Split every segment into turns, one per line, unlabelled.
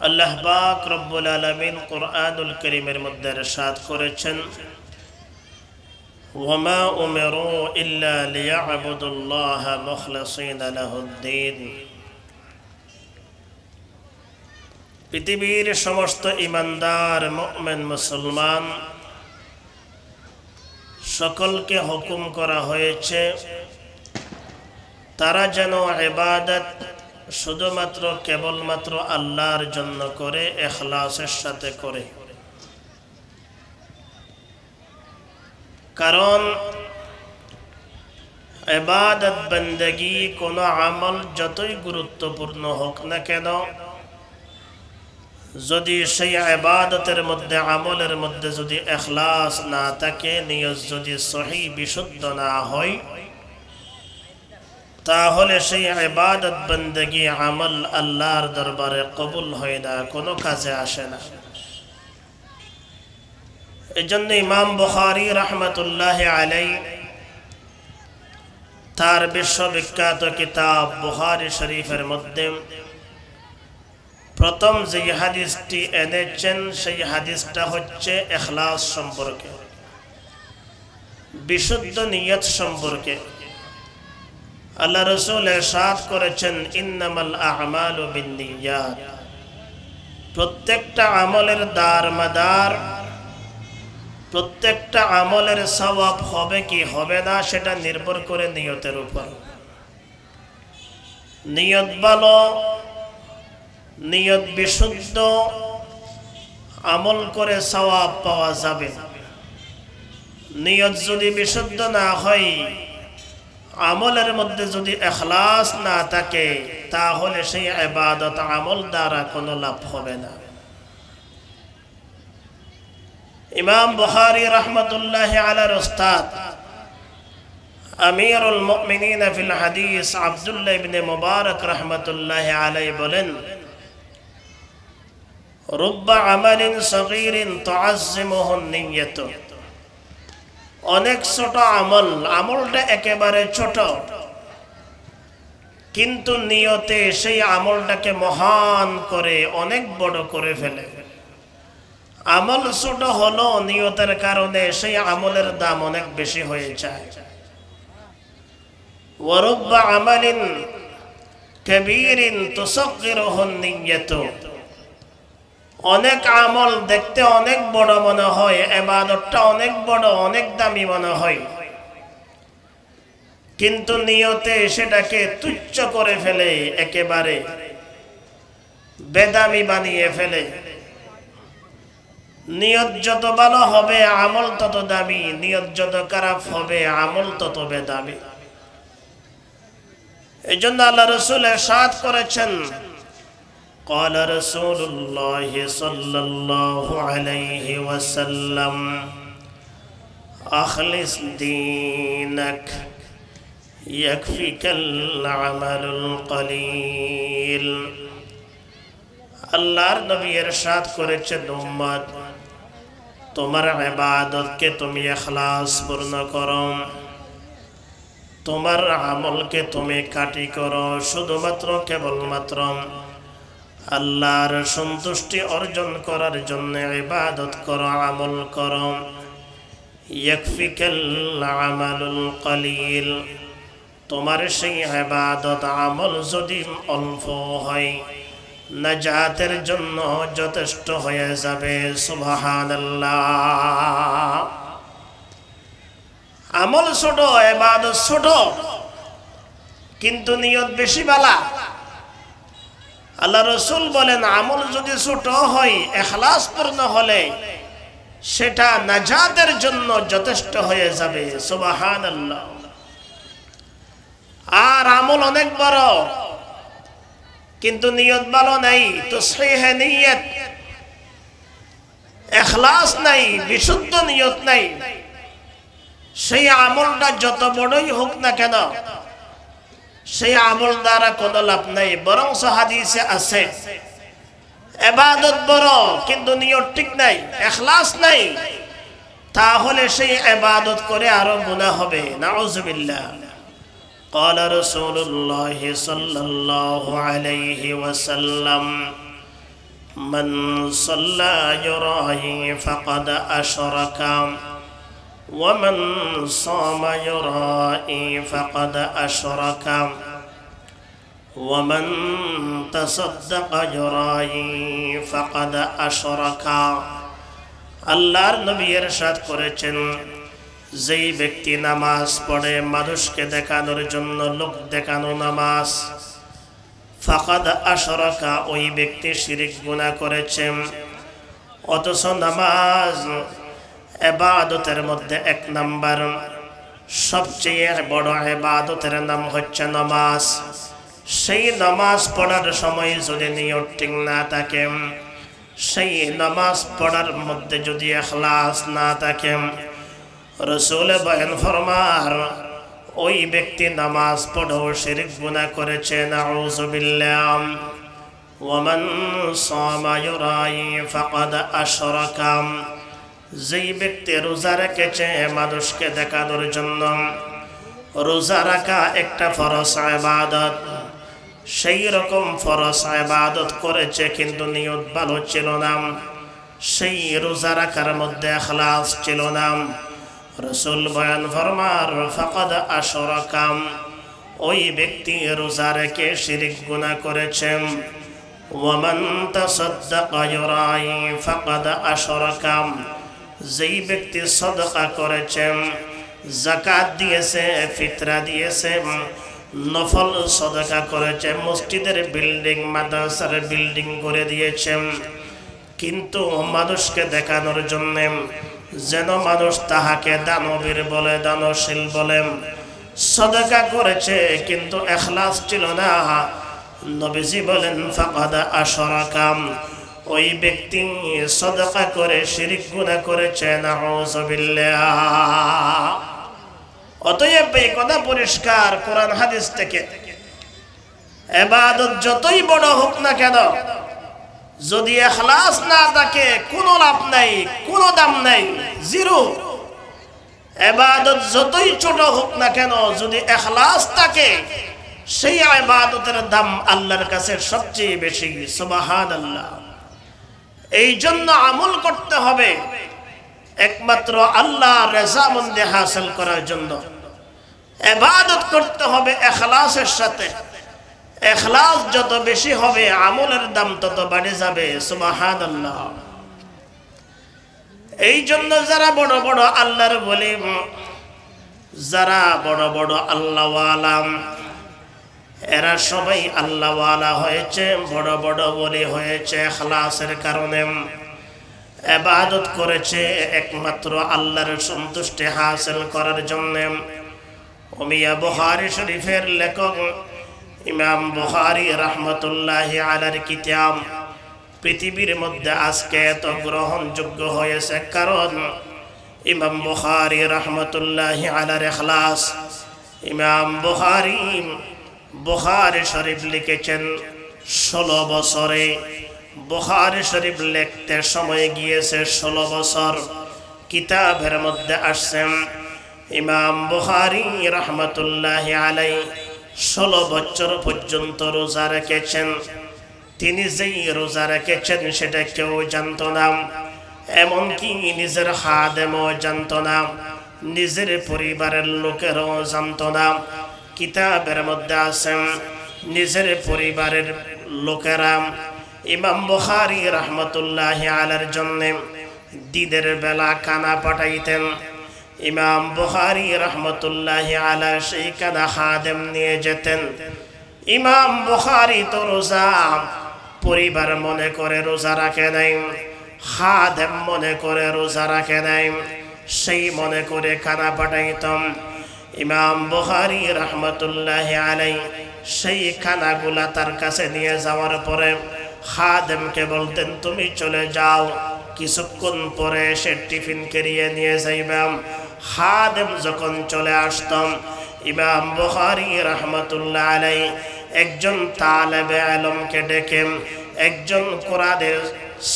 আল্লাহ পাক রব্বুল আলামিন কুরআনুল কারীমের মধ্যে ইরশাদ করেছেন ওয়ামা উমিরু ইল্লা লিয়াবুদুল্লাহা মুখলিসিনা লাহুদ-দ্বীন। পৃথিবীর সমস্ত ঈমানদার মুমিন মুসলমান সকলকে হুকুম করা হয়েছে তারা যেন ইবাদত শুধুমাত্র কেবলমাত্র আল্লাহর জন্য করে, ইখলাসের সাথে করে। কারণ ইবাদত বন্দেগী কোন আমল যতই গুরুত্বপূর্ণ হোক না কেন, যদি সেই ইবাদতের মধ্যে আমলের মধ্যে যদি ইখলাস না থাকে, নিয়ত যদি সহিহ বিশুদ্ধ না হয়, তাহলে সেই ইবাদত বন্দেগী আমল আল্লাহর দরবারে কবুল হয় না, কোনো কাজে আসে না। এজন্য ইমাম বুখারী রাহমাতুল্লাহি আলাইহি তার বিশ্ববিখ্যাত কিতাব বুখারী শরীফের মধ্যে প্রথম যে হাদিসটি এনেছেন সেই হাদিসটা হচ্ছে ইখলাস সম্পর্কে, বিশুদ্ধ নিয়ত সম্পর্কে। আল্লাহ রাসূল ইরশাদ করেছেন ইন্নামাল আ'মালু বিন্নিয়াত। প্রত্যেকটা আমলের দারমাদার, প্রত্যেকটা আমলের সওয়াব হবে কি হবে না সেটা নির্ভর করে নিয়তের উপর। নিয়ত ভালো, নিয়ত বিশুদ্ধ, আমল করে সওয়াব পাওয়া যাবে। নিয়ত যদি বিশুদ্ধ না হয়, আমলের মধ্যে যদি ইখলাস না থাকে, তাহলে সেই ইবাদত আমল দ্বারা কোনো লাভ হবে না। ইমাম বুখারী রাহমাতুল্লাহি আলাইহির উস্তাদ আমিরুল মুমিনিন ফিল হাদিস আব্দুল্লাহ ইবনে মুবারক রাহমাতুল্লাহি আলাইহি বলেন, রুব্বা আমালিন সগীরিন তুআজ্জিমুহু নিয়্যাত। অনেক ছোট আমল, আমলটা একেবারে ছোট, কিন্তু নিয়তে সেই আমলটাকে মহান করে অনেক বড় করে ফেলে। আমল ছোট হলো, নিয়তের কারণে সেই আমলের দাম অনেক বেশি হয়ে যায়। ওয়া রুব্বা আমালিন কাবীরিন তুসাগগিরুহু নিয়্যাত। অনেক আমল দেখতে অনেক বড় মনে হয়, ইবাদতটা অনেক বড়, অনেক দামি মনে হয়, কিন্তু নিয়তে সেটাকে তুচ্ছ করে ফেলে, একেবারে বেদামি বানিয়ে ফেলে। নিয়ত যত ভালো হবে আমল তত দামি, নিয়ত যত খারাপ হবে আমল তত বেদামি। এজন্য আল্লাহ রাসূল ইরশাদ করেছেন, قال رسول الله صلى الله عليه وسلم أخلص دينك يكفيك العمل القليل। আল্লাহর নবী ইরশাদ করেছেন, উম্মত তোমার ইবাদতকে তুমি ইখলাস পূর্ণ করো, তোমার আমলকে তুমি কাটি করো, শুধুমাত্র কেবলমাত্র আল্লাহর সন্তুষ্টি অর্জন করার জন্য ইবাদত করো, আমল করো। ইয়াকফিকাল আমালুল কলিল। তোমার সেই ইবাদত আমল যদি অল্প হয়, নাজাতের জন্য যথেষ্ট হয়ে যাবে। সুবহানাল্লাহ। আমল ছোট, ইবাদত ছোট, কিন্তু নিয়ত বেশি বালা। আল্লাহ রাসূল বলেন, আমল যদি ছোট হয়, ইখলাস পূর্ণ হলে সেটা নাজাতের জন্য যথেষ্ট হয়ে যাবে। সুবহানাল্লাহ। আর আমল অনেক বড়, কিন্তু নিয়ত ভালো নাই, তো সহিহ নিয়ত, ইখলাস নাই, বিশুদ্ধ নিয়ত নাই, সেই আমলটা যত বড়ই হোক না কেন সেই আমল দ্বারা কোনো লাভ নাই। বরং হাদিসে আছে, ইবাদত বড় কিন্তু নিয়ত ঠিক নাই, ইখলাস নাই, তাহলে সেই ইবাদত করে আরো গুনাহ হবে। নাউযুবিল্লাহ। قال رسول الله صلى الله عليه وسلم মান সাল্লা ইউরাহি ফাকাদ আশরাকা ওয়া মান সামা ইউরাহি ফাকাদ আশরাকা ওয়া মান তাসাদ্দাকা ইউরাহি ফাকাদ আশরাকা। আল্লাহর নবী ইরশাদ করেছেন, যেই ব্যক্তি নামাজ পড়ে মানুষকে দেখানোর জন্য, লোক দেখানো নামাজ, ফাকাদ আশরাকা, ওই ব্যক্তি শিরিক গুনাহ করেছেন। অথচ নামাজ ইবাদতের মধ্যে এক নাম্বার, সবচেয়ে বড় ইবাদতের নাম হচ্ছে নামাজ। সেই নামাজ পড়ার সময় যদি নিয়ত ঠিক না থাকে, সেই নামাজ পড়ার মধ্যে যদি ইখলাস না থাকে, রাসূল বয়ান ফরমান ওই ব্যক্তি নামাজ পড়েও শিরক গুনাহ করেছে, নাউযু বিল্লাহ। ওয়া মান সামা ইউরাই ফাকাদ আশরাকা, যেই ব্যক্তি রোজা রেখেছে মানুষকে দেখানোর জন্য, রোজা রাখা একটা ফরজ ইবাদত, সেই রকম ফরজ ইবাদত করেছে কিন্তু নিয়ত ভালো ছিল না, সেই রোজা রাখার মধ্যে ইখলাস ছিল না, রাসূল বয়ান ফরমান ফাকাদ আশরাকা, ওই ব্যক্তি রোজা রেখে শিরক গুনাহ করেছেন। ওয়া মান তাসাদ্দাকা ইউরাই ফাকাদ আশরাকা, যেই ব্যক্তি সাদাকা করেছেন, যাকাত দিয়েছে, ফিতরা দিয়েছে, নফল সাদাকা করেছে, মসজিদের বিল্ডিং, মাদ্রাসার বিল্ডিং করে দিয়েছেন, কিন্তু মানুষকে দেখানোর জন্য, যেন মানুষ তাহাকে দানবীর বলে, দানশীল বলে, সাদাকা করেছে কিন্তু ইখলাস ছিল না, নবীজি বলেন ফাকাদ আশরাকা, ওই ব্যক্তি সাদাকা করে শিরক গুনাহ করেছে, নাউযু বিল্লাহ। অতএব এই কথা পরিষ্কার কোরআন হাদিস থেকে, ইবাদত যতই বড় হোক না কেন, যদি ইখলাস না থাকে কোনো লাভ নাই, কোনো দাম নাই, জিরো। ইবাদত যতই ছোট হোক না কেন, যদি ইখলাস থাকে, সেই ইবাদতের দাম আল্লাহর কাছে সবচেয়ে বেশি। সুবহানাল্লাহ। এই জন্য আমল করতে হবে একমাত্র আল্লাহর রেজামন্দি হাসিল করার জন্য। ইবাদত করতে হবে ইখলাসের সাথে। ইখলাস যত বেশি হবে, আমলের দাম তত বেড়ে যাবে। সুবহানাল্লাহ। এই জন্য যারা বড় বড় আল্লাহর ওলি, যারা বড় বড় আল্লাহওয়ালা, এরা সবাই আল্লাহওয়ালা হয়েছে, বড় বড় ওলি হয়েছে ইখলাসের কারণে। ইবাদত করেছে একমাত্র আল্লাহর সন্তুষ্টি হাসিল করার জন্য। ওমিয়া বুখারী শরীফের লেখক ইমাম বুখারী রাহমাতুল্লাহি আলাইহির কিতাব পৃথিবীর মধ্যে আজকে এত গ্রহণযোগ্য হয়েছে কারণ ইমাম বুখারী রাহমাতুল্লাহি আলাইহির ইখলাস। ইমাম বুখারী শরীফ লিখেছেন 16 বছরে। বুখারী শরীফ লিখতে সময় গিয়েছে 16 বছর। কিতাবের মধ্যে আসছেন ইমাম বুখারী রাহমাতুল্লাহি আলাইহি 16 বছর পর্যন্ত রোজা রেখেছেন। তিনি যেই রোজা রেখেছেন সেটা কেউ জানতো না, এমনকি নিজের খাদেমও জানতো না, নিজের পরিবারের লোকেরাও জানতো না। কিতাবের মধ্যে আছেন নিজের পরিবারের লোকেরা ইমাম বুখারী রাহমাতুল্লাহি আলাইহির জন্য দিনের বেলা খানা পাঠাইতেন। ইমাম বুখারী রাহমাতুল্লাহি আলাইহি সেই কানা খাদেম নিয়ে যেতেন। ইমাম বুখারী তো রোজা, পরিবার মনে করে রোজা রাখে নাই, খাদেম মনে করে রোজা রাখে নাই, সেই মনে করে খানা পাঠাইতাম। ইমাম বুখারী রাহমাতুল্লাহি আলাইহি সেই খানাগুলা তার কাছে নিয়ে যাওয়ার পরে খাদেমকে বলতেন, তুমি চলে যাও, কিছুক্ষণ পরে এসে টিফিন কেরিয়ে নিয়ে যাইবাম। খাদেম যখন চলে আসতাম, ইমাম বুখারী রাহমাতুল্লাহ আলাইহি একজন তালেবে ইলমকে ডেকে, একজন কোরআনের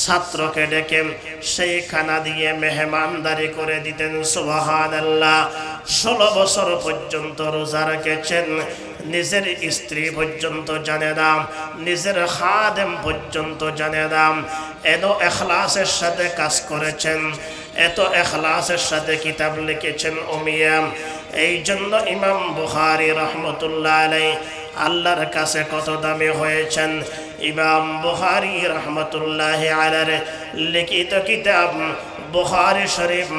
ছাত্রকে ডেকে সেই খানা দিয়ে মেহমানদারি করে দিতেন। সুবহানাল্লাহ। 16 বছর পর্যন্ত রোজা রেখেছেন, নিজের স্ত্রী পর্যন্ত জানে না, নিজের খাদেম পর্যন্ত জানে না। এত ইখলাসের সাথে কাজ করেছেন, এত ইখলাসের সাথে কিতাব লিখেছেন উমিয়া। এই জন্য ইমাম বুখারী রহমতুল্লাহ আলাইহি আল্লাহর কাছে কত দামি হয়েছেন। ইমাম বুখারী রহমতুল্লাহ আলাইহির লিখিত কিতাব বুখারী শরীফ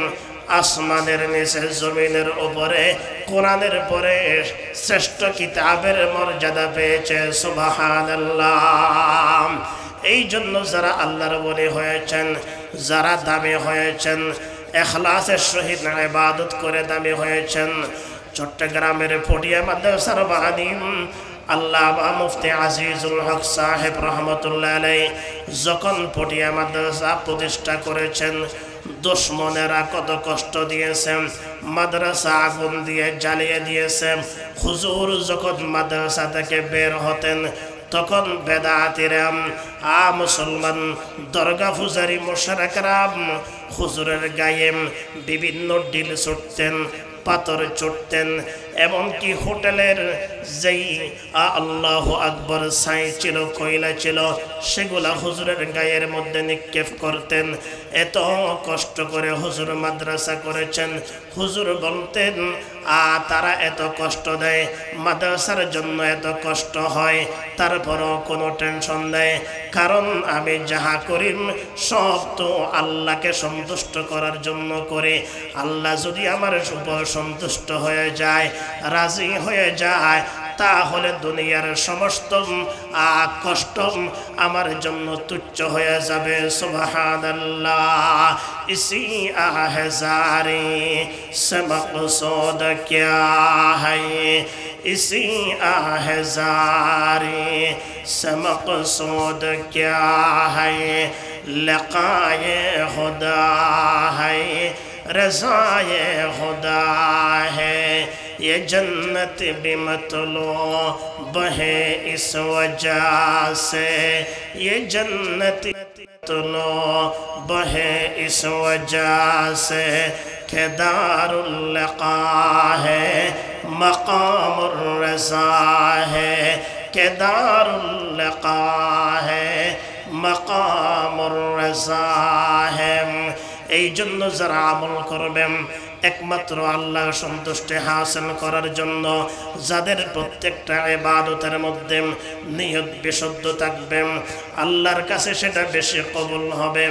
আসমানের নিচে জমিনের উপরে কোরআনের পরে শ্রেষ্ঠ কিতাবের মর্যাদা পেয়েছে। সুবহানাল্লাহ। এই জন্য যারা আল্লাহর ওলি হয়েছেন, যারা দামি হয়েছেন, ইখলাসের সহিত ইবাদত করে দামি হয়েছেন, চট্টগ্রামের পটিয়া মাদ্রাসার বাণী আল্লামা মুফতি আজিজুল হক সাহেব রহমতুল্লাহ আলাইহি যখন পটিয়া মাদ্রাসা প্রতিষ্ঠা করেছেন, দুশমনেরা কত কষ্ট দিয়েছেন, মাদ্রাসা আগুন দিয়ে জ্বালিয়ে দিয়েছেন। হুজুর যখন মাদ্রাসা থেকে বের হতেন তখন বেদাতিরা মুসলমান দরগা পূজারী মুশরিকরা হুজুরের গায়ে বিভিন্ন ডিল ছুটতেন, পাথর ছুটতেন, এমনকি হোটেলের যেই আল্লাহু আকবার ছাই ছিল, কয়লা ছিল, সেগুলা হুজুরের গায়ের মধ্যে নিক্ষেপ করতেন। এত কষ্ট করে হুজুর মাদ্রাসা করেছেন। হুজুর বলতেন তারা এত কষ্ট দেয়, মাদ্রাসার জন্য এত কষ্ট হয়, তারপরও কোনো টেনশন নেই, কারণ আমি যাহা করি সব তো আল্লাহকে সন্তুষ্ট করার জন্য করি। আল্লাহ যদি আমার উপর সন্তুষ্ট হয়ে যায়, রাজি হয়ে যায়, তাহলে দুনিয়ার সমস্ত কষ্ট আমার জন্য তুচ্ছ হয়ে যাবে। সুবহানাল্লাহ। ইসি আহজারি সে মকসুদ क्या है, इसी आहजारी से मकसूद क्या है, लक़ाए खुदा है, रज़ाए खुदा है, ये जन्नत भी मतलूब है इस वजह से, ये जन्नत मतलूब है इस वजह से के दारुल लिक़ा है, मक़ामुर रज़ा है, के दारुल लिक़ा है, मक़ामुर रज़ा है। এই জন্য যারা আমল করবেন একমাত্র আল্লাহর সন্তুষ্টি হাসিল করার জন্য, যাদের প্রত্যেকটা ইবাদতের মধ্যে নিয়ত বিশুদ্ধ থাকবে, আল্লাহর কাছে সেটা বেশি কবুল হবে,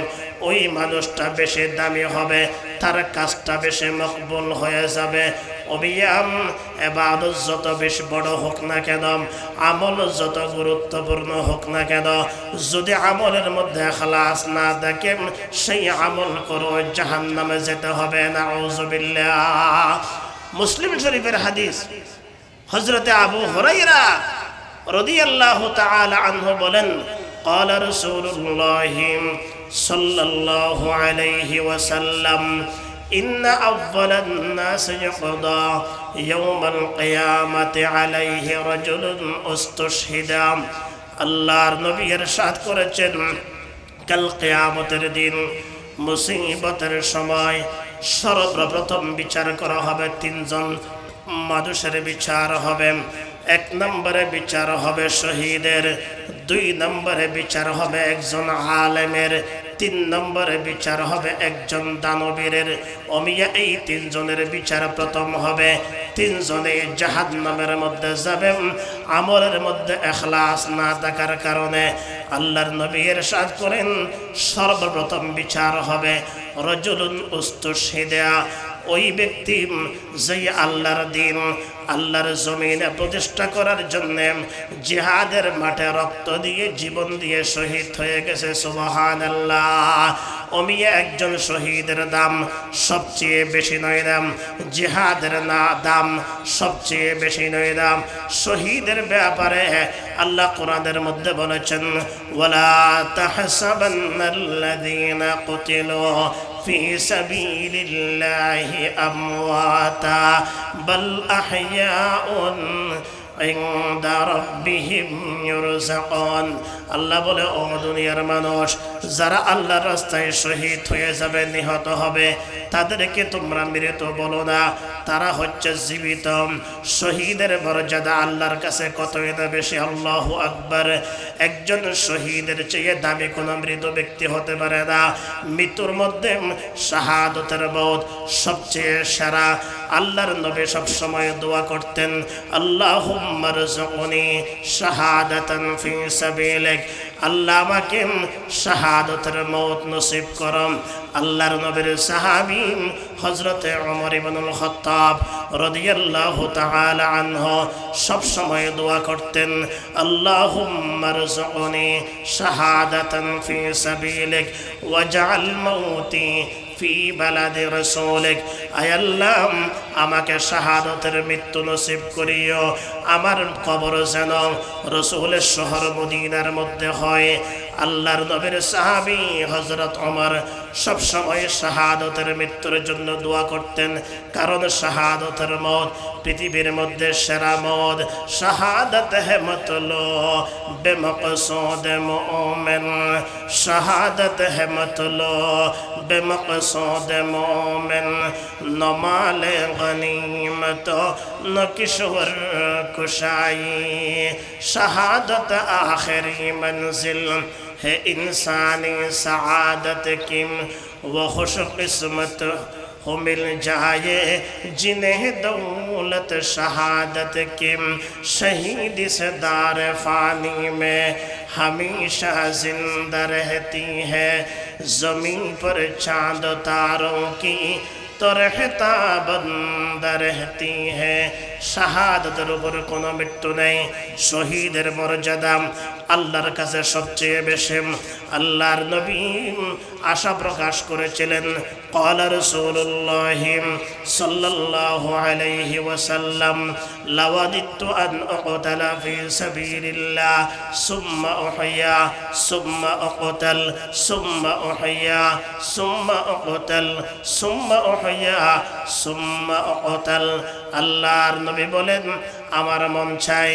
ওই মানুষটা বেশি দামি হবে, তার কাজটা বেশি মকবুল হয়ে যাবে। অবিয়াম ইবাদত যত বেশি বড় হোক না কেন, আমল যত গুরুত্বপূর্ণ হোক না কেন, যদি আমলের মধ্যে ইখলাস না থাকে, সেই আমল করো জাহান্নামে যেতে হবে। নাউযুবিল্লাহ। মুসলিম শরীফের হাদিস, হযরতে আবু হুরায়রা রাদিয়াল্লাহু তাআলা আনহু বলেন, قال رسول الله صلى الله عليه وسلم إن أول الناس يقضى يوم القيامة عليه رجل استشهد। আল্লাহর নবী ইরশাদ করেছেন, কাল কিয়ামতের দিন, মুসিবতের সময় সর্বপ্রথম বিচার করা হবে তিনজন মানুষের বিচার হবে। এক নম্বরে বিচার হবে শহীদের, দুই নম্বরে বিচার হবে একজন আলেমের, তিন নম্বরে বিচার হবে একজন দানবীরের। অমিয়া এই তিনজনের বিচার প্রথম হবে। তিনজনে জাহান্নামের মধ্যে যাবে আমলের মধ্যে ইখলাস না থাকার কারণে। আল্লাহর নবী ইরশাদ করেন, সর্বপ্রথম বিচার হবে রাজুলুন উস্তুশহিদা, ওই ব্যক্তি যে আল্লাহর দিন আল্লাহর জমিনে প্রতিষ্ঠা করার জন্য জিহাদের মাঠে রক্ত দিয়ে জীবন দিয়ে শহীদ হয়ে গেছে। সুবহানাল্লাহ। অমিয়া একজন শহীদের দাম সবচেয়ে বেশি নয় দাম, জিহাদের না দাম সবচেয়ে বেশি নয় দাম। শহীদের ব্যাপারে আল্লাহ কোরআনের মধ্যে বলেছেন, ওয়ালা তাহসাবান্নাল্লাযীনা কুতিলু في سبيل الله أمواتا بل أحياء ইনদা রাব্বিহিম ইউরযাকুন। আল্লাহ বলে, ও দুনিয়ার মানুষ, যারা আল্লাহর রাস্তায় শহীদ হয়ে যাবে, নিহত হবে, তাদেরকে তোমরা মৃত বলো না, তারা হচ্ছে জীবিত। শহীদের মর্যাদা আল্লাহর কাছে কতই না বেশি। আল্লাহু আকবার। একজন শহীদের চেয়ে দামি কোনো মৃত ব্যক্তি হতে পারে না। মৃত্যুর মধ্যে শাহাদতের মওত সবচেয়ে সেরা। আল্লাহর নবী সব সময় দোয়া করতেন, আল্লাহুম্মা রযুকনি শাহাদাতান ফি সাবিলিক। আল্লাহ আমাকে শাহাদতের মওত নসিব করুন। আল্লাহর নবীর সাহাবী হযরতে ওমর ইবনুল খাত্তাব রাদিয়াল্লাহু তাআলা আনহু সব সময় দোয়া করতেন, আল্লাহুম্মা রযুকনি শাহাদাতান ফি সাবিলিক ওয়াজআল মাউতি ফি বালাদি রাসূলিক। আয় আল্লাহ, আমাকে শাহাদতের মৃত্যু নসিব করিও, আমার কবর যেন রাসূলের শহর মদিনার মধ্যে হয়। আল্লাহর নবীর সাহাবী হযরত ওমর সব সময় শাহাদতের মৃত্যুর জন্য দোয়া করতেন, কারণ শাহাদতের মওত পৃথিবীর মধ্যে সেরা মওত। শাহাদাত হে মতলব বেমকসুদ মুমিন, শাহাদাত হে মতলব বেমকসুদ মুমিন, নমালে গনিমত ন কিশোর কুশাই, শাহাদত আখিরি मंजिल है इंसानी सआदत की, वो खुश किस्मत हो मिल जाए जिन्हें दौलत शहादत की, शहीद इस दार फानी में हमेशा जिंदा रहती है, जमीन पर चांद तारों की तो रहता बंदा रहती है। শাহাদাতের উপর কোনো মৃত্যু নেই। শহীদের মর্যাদা আল্লাহর কাছে সবচেয়ে বেশি। আল্লাহর নবী আশা প্রকাশ করেছিলেন, ক্বালা রাসূলুল্লাহ সাল্লাল্লাহু আলাইহি ওয়াসাল্লাম, লাওয়াদিতু আন উকতালা ফি সাবিলিল্লাহ সুম্মা উহইয়া সুম্মা উকতাল সুম্মা উহইয়া সুম্মা উকতাল সুম্মা উহইয়া সুম্মা উকতাল। আল্লাহর নবী বলেন, আমার মন চাই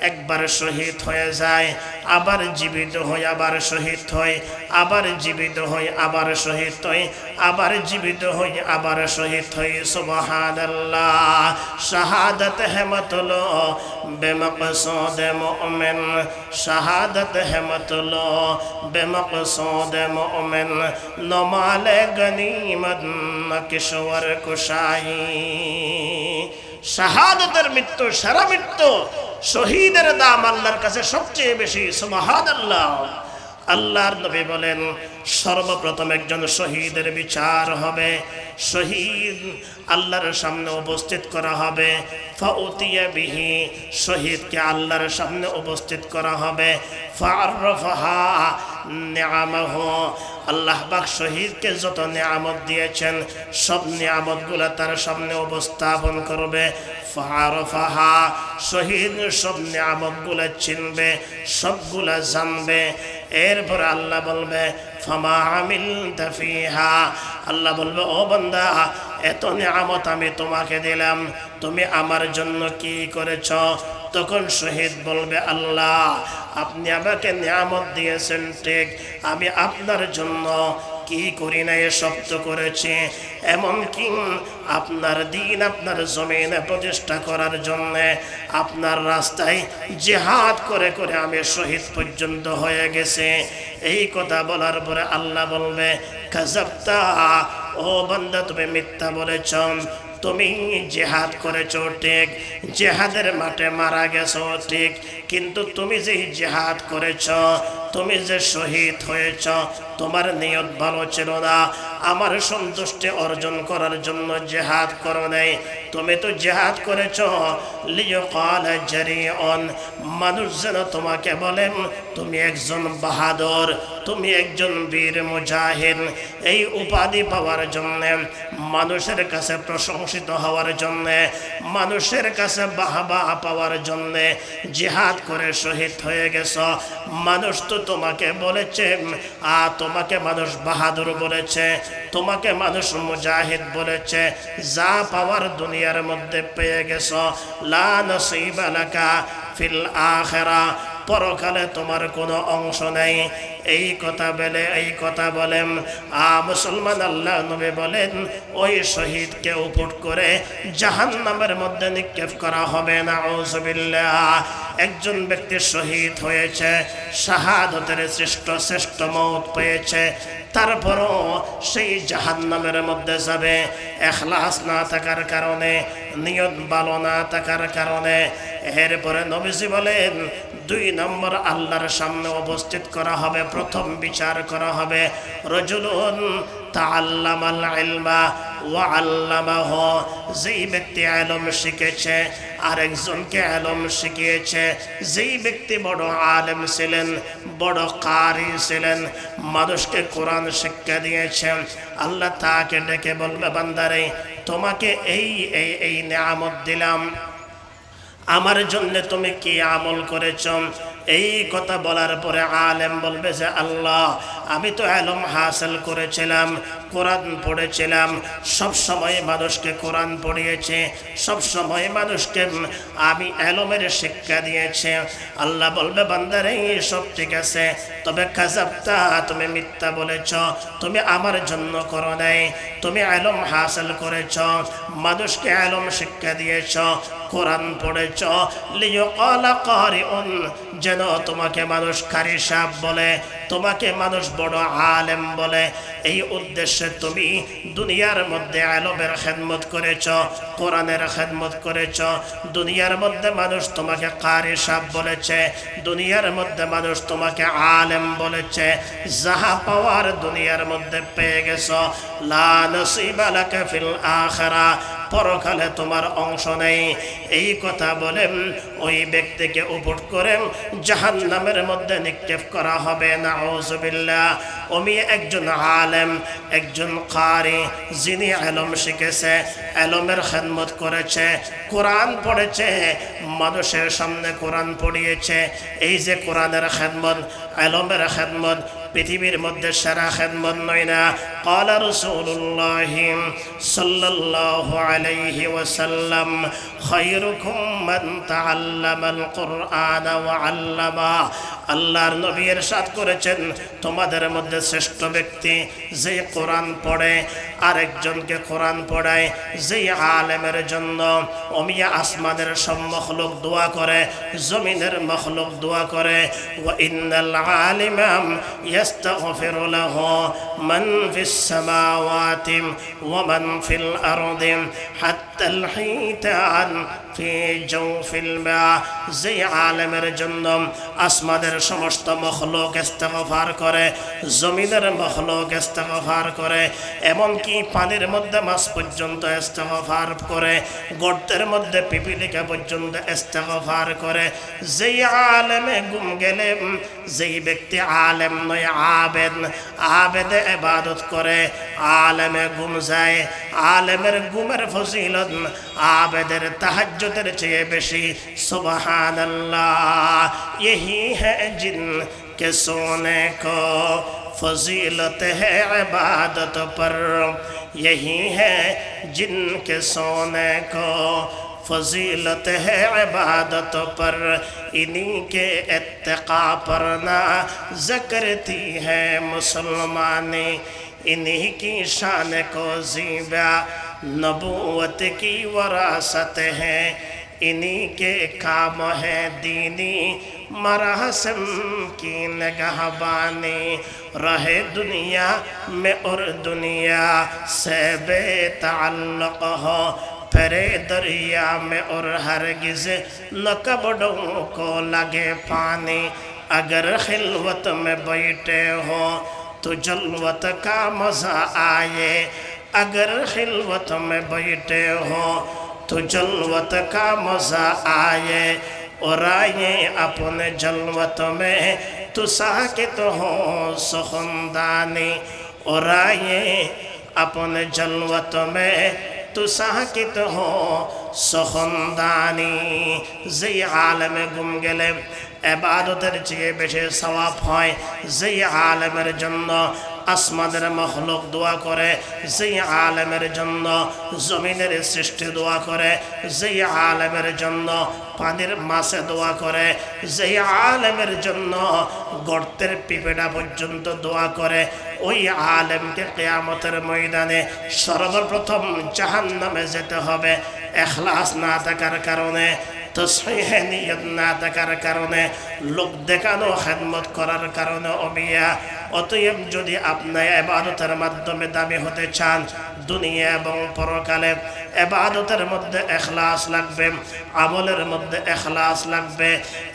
একবার শহীদ হয়ে যায়, আবার জীবিত হই, আবার শহীদ হই, আবার জীবিত হই, আবার শহীদ হই, আবার জীবিত হই, আবার শহীদ হই। সুবহানাল্লাহ। শাহাদাত হে মতলব বেমকসুদ মুমিন, শাহাদাত হে মতলব বেমকসুদ মুমিন, নমালে গনিমত ন কিশোর কুশাই। শাহাদাতের মৃত্যু সারা মৃত্যু, শহীদের দাম আল্লাহর কাছে সবচেয়ে বেশি। সুবহানাল্লাহ। আল্লাহর নবী বলেন, সর্বপ্রথম একজন শহীদের বিচার হবে। শহীদ আল্লাহর সামনে উপস্থিত করা হবে। ফাউতিয়া বিহি, শহীদকে আল্লাহর সামনে উপস্থিত করা হবে। ফাআরফাহা নিআমাহু, আল্লাহ পাক শহীদকে যত নিয়ামত দিয়েছেন সব নিয়ামতগুলো তার সামনে উপস্থাপন করবে। ফাআরফাহা, শহীদ সব নিয়ামতগুলো চিনবে, সবগুলা জানবে। এরপর আল্লাহ বলবে, ফামা আমিলতা ফিহা, আল্লাহ বলবে, ও বান্দা, এত নিয়ামত আমি তোমাকে দিলাম, তুমি আমার জন্য কি করেছ? তখন শহীদ বলবে, আল্লাহ আপনি আমাকে নিয়ামত দিয়েছেন ঠিক, আমি আপনার জন্য কি করি না, সব তো করেছি। এমনকি আপনার দিন, আপনার জমিনে প্রতিষ্ঠা করার জন্য আপনার রাস্তায় জিহাদ করে করে আমি শহীদ পর্যন্ত হয়ে গেছে। এই কথা বলার পরে আল্লাহ বলবে, কাযাবতা, ও বান্দা তুমি মিথ্যা বলেছ, তুমি জিহাদ করেছ ঠিক, জিহাদের মাঠে মারা গেছো ঠিক, কিন্তু তুমি যে জিহাদ করেছ, তুমি যে শহীদ হয়েছ, তোমার নিয়ত ভালো ছিল না, আমার সন্তুষ্টি অর্জন করার জন্য জিহাদ করো নাই। তুমি তো জিহাদ করেছ লিয়ুকাল জারিউন, মানুষ যেন তোমাকে বলেন তুমি একজন বাহাদুর, তুমি একজন বীর মুজাহিদ। এই উপাধি পাওয়ার জন্য, মানুষের কাছে প্রশংসিত হওয়ার জন্য, মানুষের কাছে বাহবা পাওয়ার জন্য জিহাদ করে শহীদ হয়ে গেছ। মানুষ তো তোমাকে বলেছে তোমাকে মানুষ বাহাদুর বলেছে, তোমাকে মানুষ মুজাহিদ বলেছে, যা পাওয়ার দুনিয়ার মধ্যে পেয়ে গেছো, লা নসিবা লাকা ফিল আখিরা, পরকালে তোমার কোনো অংশ নেই। এই কথা বলেন মুসলমান। আল্লাহ নবী বলেন ওই শহীদকে উপুট করে জাহান্নামের মধ্যে নিক্ষেপ করা হবে। নাউযুবিল্লাহ। একজন ব্যক্তি শহীদ হয়েছে, শাহাদাতের শ্রেষ্ঠ মওত পেয়েছে, তারপরও সেই জাহান্নামের মধ্যে যাবে ইখলাস না থাকার কারণে, নিয়ত ভালো না থাকার কারণে। এরপরে নবীজি বলেন 2 নম্বর আল্লাহর সামনে উপস্থিত করা হবে, প্রথম বিচার করা হবে রাজুলুন তাআল্লামাল ইলমা ওয়া আল্লামাহু, যেই ব্যক্তি ইলম শিখেছে আরেকজনকে ইলম শিখিয়েছে, যেই ব্যক্তি বড় আলেম ছিলেন, বড় কারি ছিলেন, মানুষকে কোরআন শিক্ষা দিয়েছেন, আল্লাহ তাকে ডেকে বলবে বান্দারে তোমাকে এই নিয়ামত দিলাম, আমার জন্য তুমি কি আমল করেছ? এই কথা বলার পরে আলেম বলবে যে আল্লাহ আমি তো ইলম হাসিল করেছিলাম, কোরআন পড়েছিলাম, সব সময় মানুষকে কোরআন পড়িয়েছে, সব সময় মানুষকে আমি ইলমের শিক্ষা দিয়েছে। আল্লাহ বলবে বান্দারে সব ঠিক আছে, তবে কাযাবতা, তুমি মিথ্যা বলেছ, তুমি আমার জন্য করো নাই, তুমি ইলম হাসিল করেছ, মানুষকে ইলম শিক্ষা দিয়েছ, কোরআন পড়েছ, লিয়াকালা কারিউন, যেন তোমাকে মানুষ কারি সাহেব বলে, তোমাকে মানুষ বড় আলেম বলে। এই উদ্দেশ্যে তুমি দুনিয়ার মধ্যে ইলমের খেদমত করেছ, কোরআনের খেদমত করেছ, দুনিয়ার মধ্যে মানুষ তোমাকে কারি সাহেব বলেছে, দুনিয়ার মধ্যে মানুষ তোমাকে আলেম বলেছে, যাহা পাওয়ার দুনিয়ার মধ্যে পেয়ে গেছো, লা নসিবা লাকা ফিল আখিরা, পরকালে তোমার অংশ নেই। এই কথা বলেন ওই ব্যক্তিকে উপুট করে জাহান্নামের মধ্যে নিক্ষেপ করা হবে। নাউযুবিল্লাহ। ওমি একজন আলেম, একজন কারি, যিনি ইলম শিখেছে, ইলমের খেদমত করেছে, কোরআন পড়েছে, মানুষের সামনে কোরআন পড়িয়েছে। এই যে কোরআনের খেদমত, ইলমের খেদমত পৃথিবীর মধ্যে সেরা খেদমত নয় না? ক্বালা রাসূলুল্লাহ সাল্লাল্লাহু আলাইহি ওয়াসাল্লাম খায়রুকুম মান তাআল্লামাল কুরআন ওয়া আল্লামা। আল্লাহর নবী ইরশাদ করেছেন তোমাদের মধ্যে শ্রেষ্ঠ ব্যক্তি যে কোরআন পড়ে আরেকজনকে কোরআন পড়ায়, যেই আলেমের জন্য ওমিয়া আসমানের সব মখলুক দোয়া করে, জমিনের মখলুক দোয়া করে। ওয়া ইন্নাল আলিমা ইয়াস্তাগফিরু লাহু মান ফিস সামাওয়াতি ওয়া মান ফিল আরদি হাত্তাল হিতান ফি জাওফিল মা। যেই আলেমের জন্য আসমানের সমস্ত মখলুক ইস্তিগফার করে, জমিনের মখলুক ইস্তিগফার করে, এমনকি পানির মধ্যে মাছ পর্যন্ত ইস্তিগফার করে, গর্তের মধ্যে পিপিলিকা পর্যন্ত ইস্তিগফার করে। যেই আলেমে গুম গেলে, যেই ব্যক্তি আলেম নয় আবেদ, আবেদে ইবাদত করে, আলেমে গুম যায়, আলেমের গুমের ফজিলত আবেদের তাহাজ্জুদের চেয়ে বেশি। সুবহানাল্লাহ। यही है जिनके सोने को फजीलत है इबादत पर, यही है जिनके सोने को फजीलत है इबादत पर, इन्हीं के इत्तिका पर ना ज़िक्रती है मुसलमानी, इन्हीं की शान को ज़ीबा नबूवत की वरासत है, इन्हीं के काम है दीनी मरासिम की नगहबानी, रहे दुनिया में और दुनिया से बेताल्लुक़ हो, फिरे दरिया में और हरगिज़ न कबड़ों को लगे पानी, अगर खिलवत में बैठे हो तो जलवत का मज़ा आए, अगर खिलवत में बैठे हो तो जलवत का मज़ा आए, और आए अपने जलवत में तो साकित हो सुखनदानी, और आए अपने जलवत में तो साकित हो সখনদানি যেই আলেমে ঘুম গেলে ইবাদতের চেয়ে বেশি সওয়াব হয়, যেই আলেমের জন্য আসমানের মখলুক দোয়া করে, যেই আলেমের জন্য জমিনের সৃষ্টি দোয়া করে, যেই আলেমের জন্য পানির মাছে দোয়া করে, যেই আলেমের জন্য গর্তের পিঁপড়া পর্যন্ত দোয়া করে, ওই আলেমকে কিয়ামতের ময়দানে সর্বপ্রথম জাহান্নামে যেতে হবে ইখলাস না থাকার কারণে, তসহিহে নিয়ত না থাকার কারণে, লোক দেখানো খেদমত করার কারণে। অমিয়া অতএব যদি আপনি ইবাদতের মাধ্যমে দামি হতে চান দুনিয়া এবং পরকালে, ইবাদতের মধ্যে ইখলাস লাগবে, আমলের মধ্যে ইখলাস লাগবে।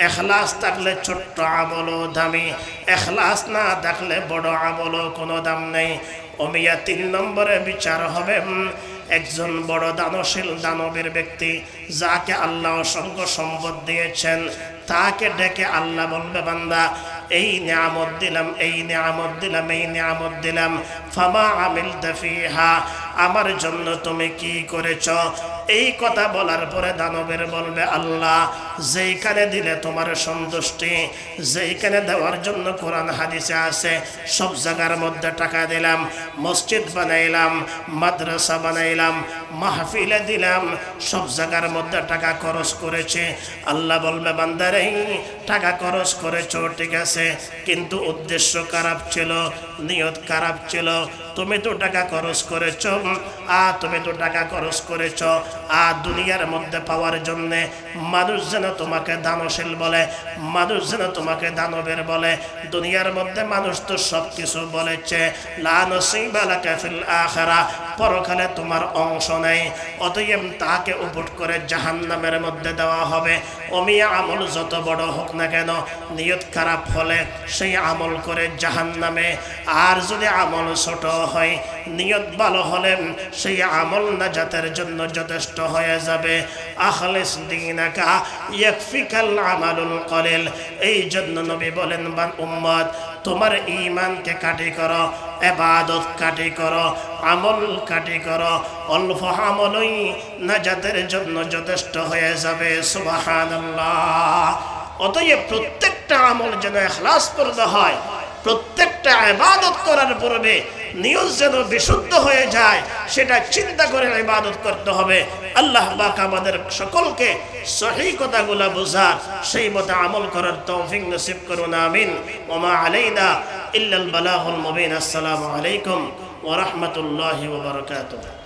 ইখলাস থাকলে ছোট্ট আমলও দামি, ইখলাস না থাকলে বড় আমলও কোনো দাম নেই। অমিয়া 3 নম্বরে বিচার হবে একজন বড় দানশীল দানবীর ব্যক্তি, যাকে আল্লাহ অসংখ্য সম্পদ দিয়েছেন, তাকে ডেকে আল্লাহ বলবে, বান্দা এই নিয়ামত দিলাম, এই নিয়ামত দিলাম, এই নিয়ামত দিলাম, ফামা আমিলতা ফিহা, আমার জন্য তুমি কি করেছ? এই কথা বলার পরে দানবের বলবে, আল্লাহ যেইখানে দিলে তোমার সন্তুষ্টি, যেইখানে দেওয়ার জন্য কোরআন হাদিসে আছে সব জায়গার মধ্যে টাকা দিলাম, মসজিদ বানাইলাম, মাদ্রাসা বানাইলাম, মাহফিলে দিলাম, সব জায়গার মধ্যে টাকা খরচ করেছে। আল্লাহ বলবে, বান্দারে টাকা খরচ করেছো ঠিক আছে, কিন্তু উদ্দেশ্য খারাপ ছিল, নিয়ত খারাপ ছিল। তুমি তো টাকা খরচ করেছ, তুমি তো টাকা খরচ করেছ দুনিয়ার মধ্যে পাওয়ার জন্যে। মানুষ যেন তোমাকে দানশীল বলে, মানুষ যেন তোমাকে দানবের বলে। দুনিয়ার মধ্যে মানুষ তো সব কিছু বলেছে, লা নসিবা লাকা ফিল আখিরা, পরকালে তোমার অংশ নেই। অতএব তাকে উপট করে জাহান্নামের মধ্যে দেওয়া হবে। অমিয়া আমল যত বড় হোক না কেন, নিয়ত খারাপ হলে সেই আমল করে জাহান্নামে। আর যদি আমল ছোট হয়, নিয়ত ভালো হলে সেই আমল নাজাতের জন্য যথেষ্ট হয়ে যাবে। আখলিস দীনাকা ইয়াকফিকাল আমালুল কলিল। এই জন্য নবী বলেন, বান উম্মত তোমার ঈমানকে কাটি করো, ইবাদত কাটি করো, আমল কাটি করো, অল্প আমলই নাজাতের জন্য যথেষ্ট হয়ে যাবে। সুবহানাল্লাহ। অতএব প্রত্যেকটা আমল যেন ইখলাসপূর্ণ হয়, প্রত্যেকটা ইবাদত করার পূর্বে নিয়ত যেন বিশুদ্ধ হয়ে যায়, সেটা চিন্তা করে ইবাদত করতে হবে। আল্লাহ পাক আমাদের সকলকে সহিহ কথাগুলো বোঝার, সেই মতো আমল করার তৌফিক নসিব করুন, আমিন। ওয়া মা আলাইনা ইল্লাল বালাগুল মুবিন। আসসালামু আলাইকুম ওয়া রাহমাতুল্লাহি ওয়া বারাকাতুহু।